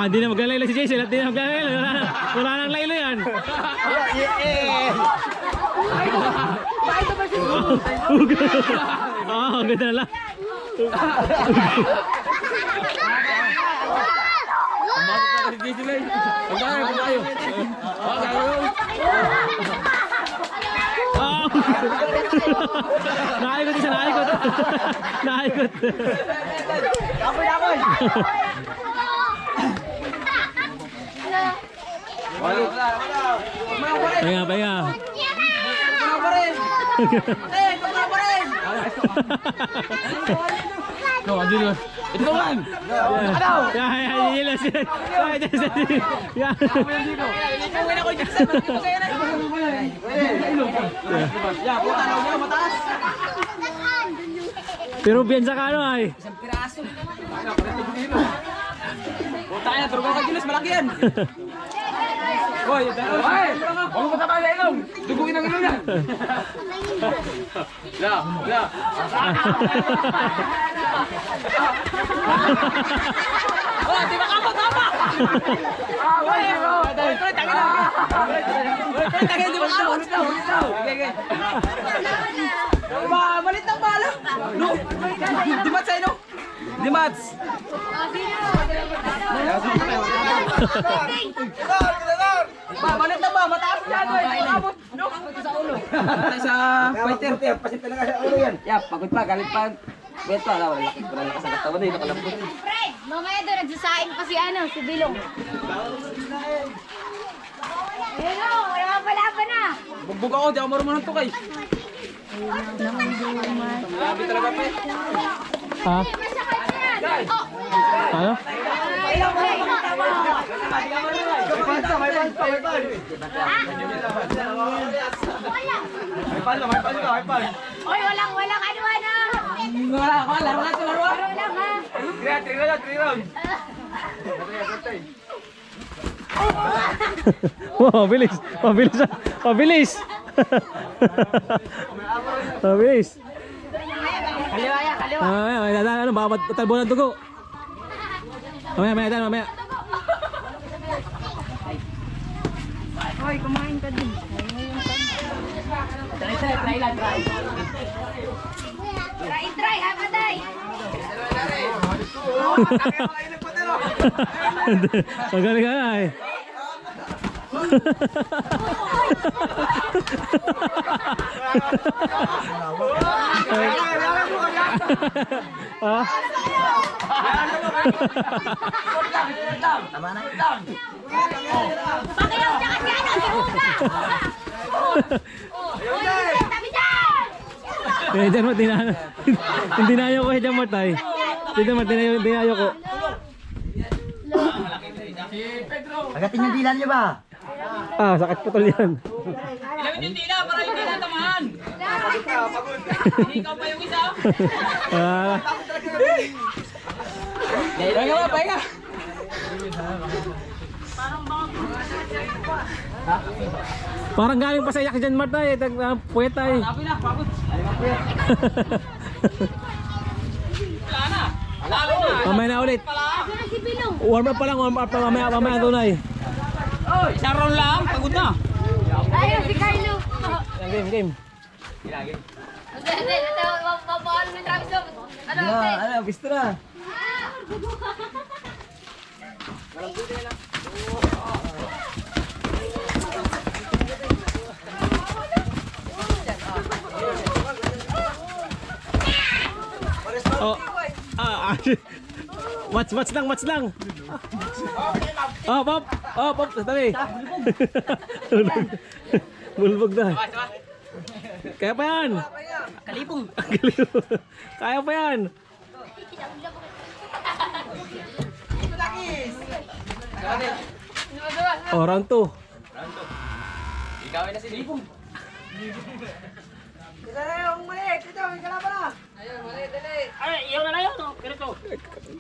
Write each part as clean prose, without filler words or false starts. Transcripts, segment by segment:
Hindi na maglalay si Jason at hindi na maglalay. Wala nang laylo yan. Oo, ganda na lang. Naikot isa, naikot. Naikot. Pahinga, pahinga. No, anjir. Itu kan. Ya, jelas. Ya. Pero biasa ka ano ay? Isang piraso. Putanya, turun ka gilis, malaki yan. Hoy, huwag mo tapos na ilong. Dugungin ang ilong yan. La. Oh, di ba kapa? Tangin, di ba kapa? Okay. Malit ng bala. No. Dimat sa ino. Dimats. Malit na ba? Mataas dyan. Abot. No. Sa ulo. Sa fighter. Pasit talaga sa ulo yan. Yeah, pagod pa. Galit pa. Wait pa. Wala lakas ang katawan na. Nakalambot. Pre, mamaya doon nagsasaing pa si Bilong. Hello, wala pala pa na. Bugbog ako. Di ako marunong to kay. Grabe talaga pa. Ha? Ano? May pal. Oy, walang ano na. Laro na. Laro lang ha. 3 round. Wow, bilis. Mabilis. Mabilis. Kaliwa ya, kaliwa. Ano, baka matalbo ng dugo. Mamaya. Oy, kumain ka din. Try, ha, patay. Magaling ka na eh. Pakiyaw siya kasi ano, si Una. Tabi dyan! Eh, dyan mo, dinayo ko, dyan mo tayo. Dinayo ko. Agatin yung dilan niyo ba? Sakit putol yan. Ilawin yung dila para hindi na tamahan. Ikaw pa yung isa. Pahinga. Parang galing pa sa yak dyan, Marta eh. Puwet tayo. Sabi na, pagod. Wala na. Lalo na. Mamaya na ulit. Si Bilong. Warm up pa lang, mamaya tunay. Oy, isang round lang, pagod na. Ayun, si Carlo. Game. Ito, mapapalo ni Travis. Ano, bisto na. Watch lang, watch lang. Op. Tabi. Bulbog na. Kaya pa yan. Kalipong. Kaya pa yan. Oh, round 2. Ikawin na si Lipong. Isa na yung mali. Ito, may kalaban na. Ayun, mali, dali. Ay, iyaw na yun. Ganito.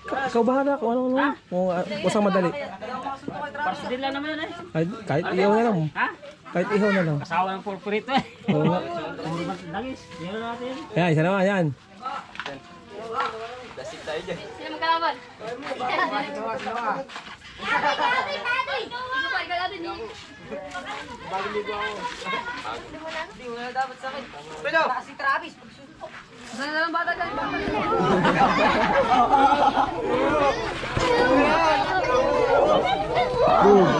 Ikaw bahala kung ano. Kung usang madali. Parsidin lang naman yun eh. Ay, kahit ihaw na lang. Ha? Kahit ihaw na lang. Asawa ng purpurito eh. Oo nga. Dagis, iyaw na natin. Yan, isa naman, yan. Sino magkalaban? Ikaw natin eh. Hindi mo na dapat sa akin. Pero, si Travis. Saan na lang bata dyan? Boom.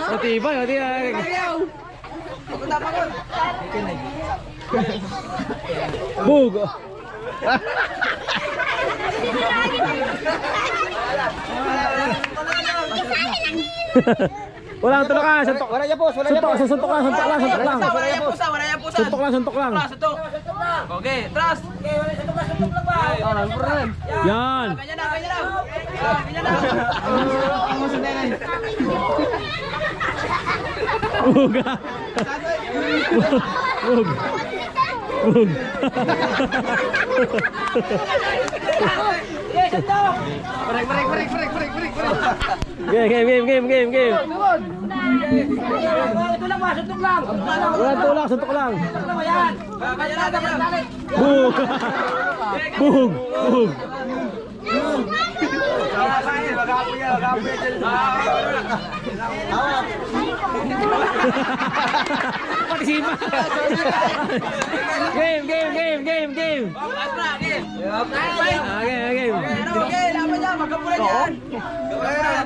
Matibay. Bug. Walang tulukan, suntok. Wala niya po, Suntok lang. Suntok lang. Okay, trust. Yan. Ganyan na. Bug. Bug. Game. Walang tulak, suntok lang. Bug. Partisipa. Game. Game. Okay, laban niya, magkapulan yan. Ganyan.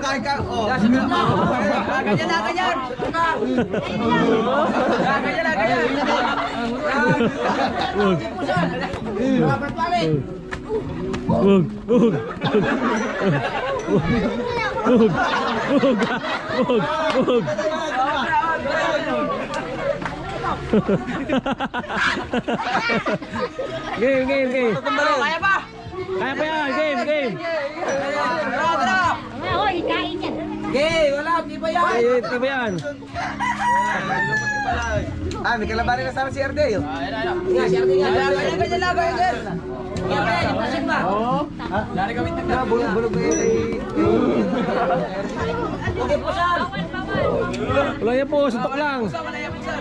Bug. Game. Kaya pa? Kaya pa yan, game. Oo, ikain yan. Okay, wala, di ba yan? Ito ba yan? May kalabanin na sana si Ardeo. Ganyan lang, sir. Yan ba yan, yung plasyon ba? Bulog na yun ay... Okay po, sir. Wala yan po, suntok lang. Wala yan po, sir.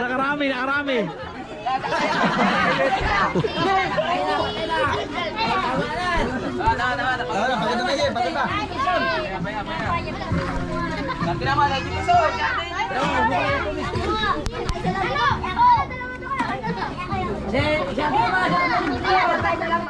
Nakarami. Bakit ba? Tapi naman, hindi po, sir. Dalawa.